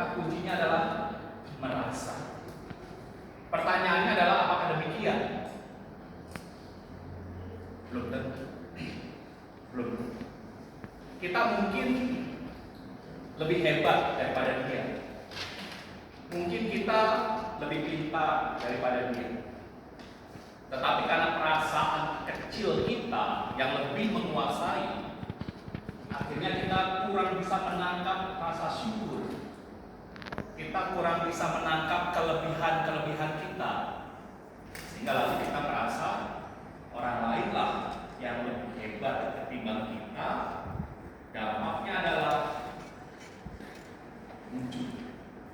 kata kuncinya adalah merasa. Pertanyaannya adalah apakah demikian? Belum tentu. Belum. Kita mungkin lebih hebat daripada dia. Mungkin kita lebih pintar daripada dia. Tetapi karena perasaan kecil kita yang lebih menguasai, akhirnya kita kurang bisa menangkap rasa syukur. Kita kurang bisa menangkap kelebihan-kelebihan kita. Sehingga lalu kita merasa orang lainlah yang lebih hebat ketimbang kita. Dampaknya adalah muncul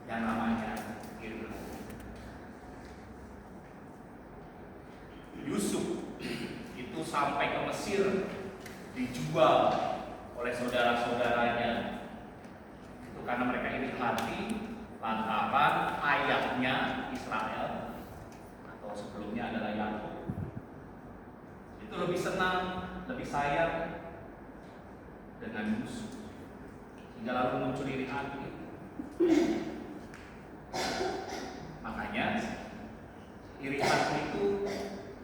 yang namanya iri. Yusuf itu sampai ke Mesir dijual oleh saudara-saudaranya. Itu karena mereka iri hati lantaran ayahnya Israel atau sebelumnya adalah Yakub itu lebih senang, lebih sayang dengan Yusuf, hingga lalu muncul iri hati. Makanya iri hati itu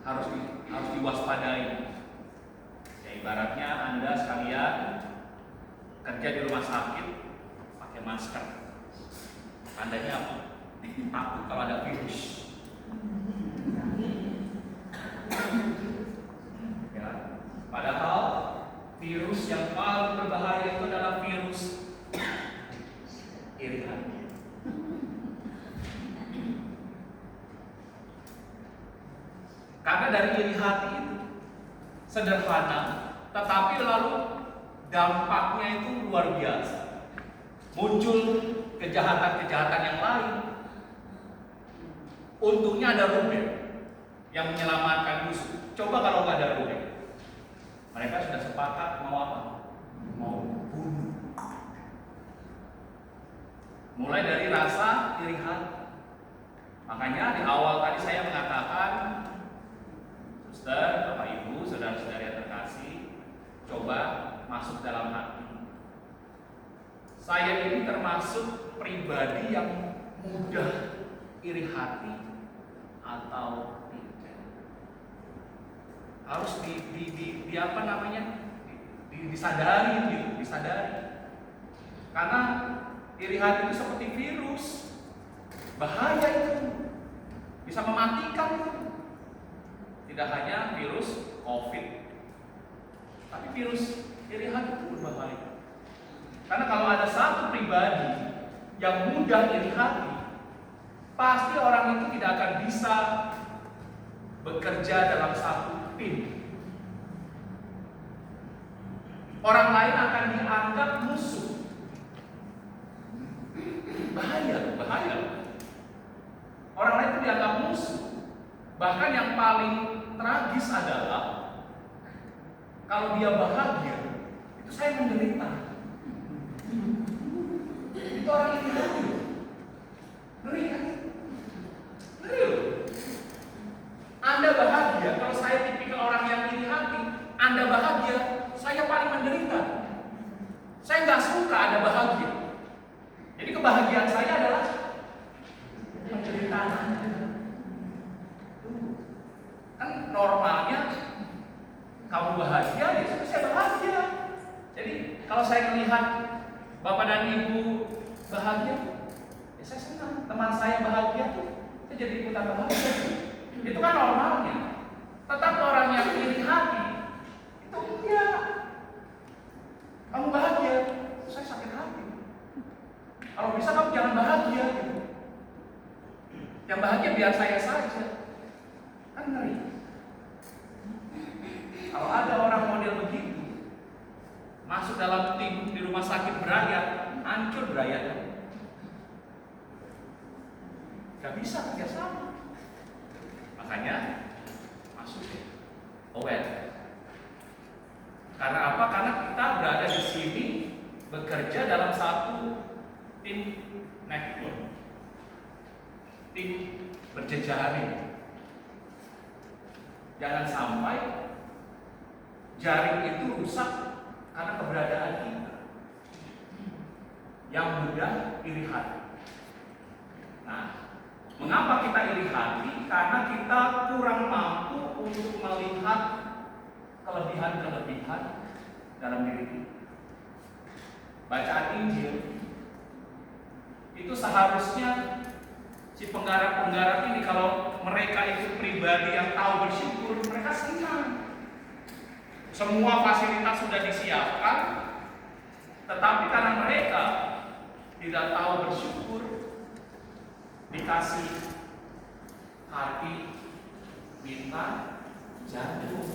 harus diwaspadai. Ya, ibaratnya Anda sekalian kerja di rumah sakit pakai masker. Tandanya apa? Takut kalau ada virus. Ya, padahal virus yang paling berbahaya itu adalah virus iri hati. Karena dari iri hati itu sederhana, tetapi lalu dampaknya itu luar biasa. Muncul kejahatan-kejahatan yang lain. Untungnya ada Ruben yang menyelamatkan Yusuf. Coba kalau nggak ada Ruben, mereka sudah sepakat mau apa? Mau bunuh. Mulai dari rasa iri hati. Makanya di awal tadi saya mengatakan, Suster, Bapak Ibu, saudara-saudara yang terkasih, coba masuk dalam hati. Saya ini termasuk pribadi yang mudah iri hati atau tidak. Harus disadari gitu, disadari. Karena iri hati itu seperti virus, bahaya itu, bisa mematikan itu. Tidak hanya virus COVID, tapi virus iri hati itu berbahaya. Karena kalau ada satu pribadi yang mudah iri hati, pasti orang itu tidak akan bisa bekerja dalam satu tim. Orang lain akan dianggap musuh. Bahaya, bahaya. Orang lain itu dianggap musuh. Bahkan yang paling tragis adalah kalau dia bahagia, itu saya menderita. Itu orang iri hati. Ngeri kan? Ngeri loh. Anda bahagia, kalau saya tipikal orang yang iri hati, Anda bahagia, saya paling menderita. Saya nggak suka Anda bahagia. Jadi kebahagiaan saya adalah penderitaan Anda. Kan normalnya kamu bahagia, ya saya bahagia. Jadi kalau saya melihat Bapak dan Ibu bahagia, ya saya senang. Teman saya bahagia tuh, saya jadi ikutan bahagia. Itu kan normalnya. Tetapi orang yang iri hati itu enggak. Kamu bahagia, saya sakit hati. Kalau bisa kamu jangan bahagia gitu. Yang bahagia biar saya saja. Kan ngeri. Kalau ada orang model begitu masuk dalam tim di rumah sakit berayat, hancur berayatnya. Gak bisa kerjasama. Makanya masuk ya. Aware. Karena apa? Karena kita berada di sini bekerja dalam satu tim network, tim berjejaring. Jangan sampai jaring itu rusak karena keberadaan kita. yang mudah iri hati. Nah, mengapa kita iri hati? Karena kita kurang mampu untuk melihat kelebihan-kelebihan dalam diri kita. Bacaan Injil itu seharusnya si penggarap-penggarap ini, kalau mereka itu pribadi yang tahu bersyukur, mereka senang. Semua fasilitas sudah disiapkan, tetapi karena mereka tidak tahu bersyukur, dikasih hati minta jantung.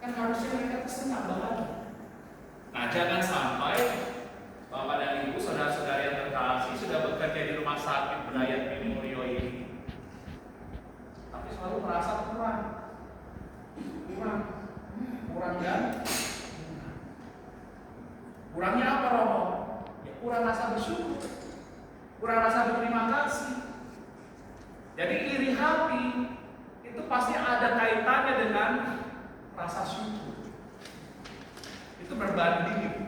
Kan harusnya mereka senang banget. Nah, jangan sampai Bapak dan Ibu, saudara-saudara yang terkasih, sudah bekerja di rumah sakit Bryan Bini Mulyo ini, tapi selalu merasa kurang dan kurangnya apa, Romo? Ya, kurang rasa bersyukur, kurang rasa berterima kasih. Jadi iri hati itu pasti ada kaitannya dengan rasa syukur. Itu berbanding.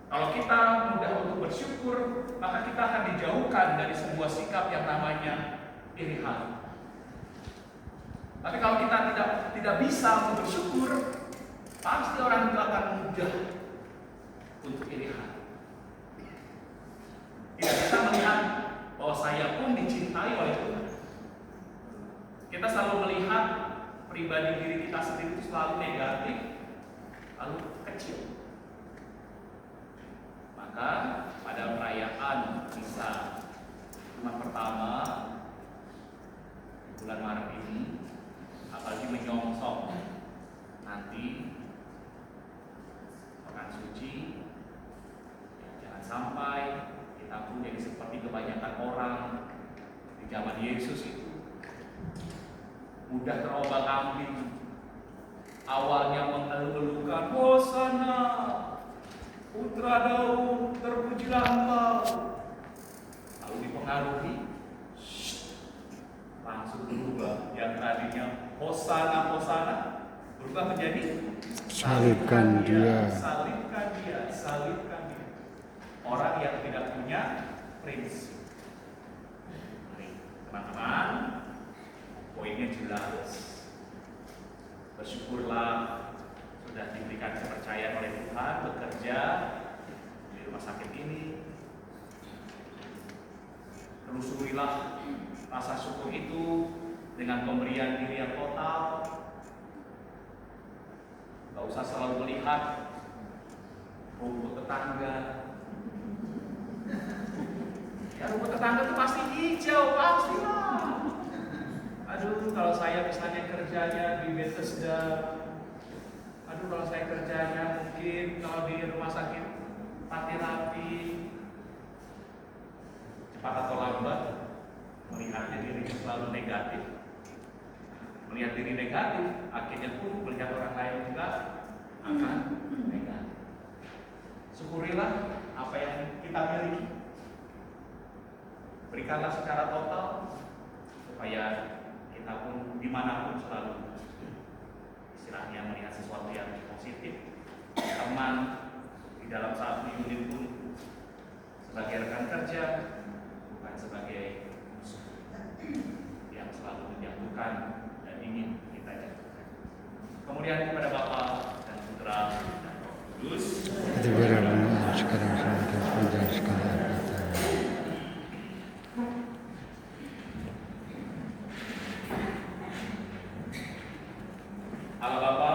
Kalau kita mudah untuk bersyukur, maka kita akan dijauhkan dari sebuah sikap yang namanya iri hati. Tapi kalau kita tidak bisa bersyukur, pasti orang itu akan mudah untuk iri hati. Tidak bisa melihat bahwa saya pun dicintai oleh Tuhan. Kita selalu melihat pribadi diri kita sendiri itu selalu negatif, lalu kecil. Maka pada perayaan misa Jumat pertama bulan Maret ini, apalagi menyongsong nanti pekan suci, jangan sampai kita pun jadi seperti kebanyakan orang di zaman Yesus itu, mudah terombang-ambing. Awalnya mengeluh-elukan, Hosana, Putra Daud, terpujilah Engkau. Lalu dipengaruhi, langsung berubah. Yang tadinya Hosana, Hosana, berubah menjadi salibkan dia. Salibkan dia, salibkan dia. Orang yang tidak punya prinsip. Mari, teman-teman, poinnya jelas. Bersyukurlah sudah diberikan kepercayaan oleh Tuhan bekerja di rumah sakit ini. Telusurilah rasa syukur itu dengan pemberian diri yang total. Gak usah selalu melihat rumput tetangga. Ya, rumput tetangga itu pasti hijau, pastilah. Aduh, kalau saya misalnya kerjanya di Bethesda, aduh kalau saya kerjanya mungkin kalau di rumah sakit Pati-Rapi, cepat atau lambat melihatnya diri selalu negatif. Melihat diri negatif, akhirnya pun melihat orang lain juga akan negatif. Syukurilah apa yang kita miliki, berikanlah secara total supaya kita pun dimanapun selalu istilahnya melihat sesuatu yang positif. Teman di dalam satu unit pun sebagai rekan kerja, bukan sebagai musuh yang selalu menjatuhkan dan ingin kita jatuhkan. Kemudian kepada Bapa dan Putra dan Roh Kudus, sekarang sampai sekarang. Allah Bapa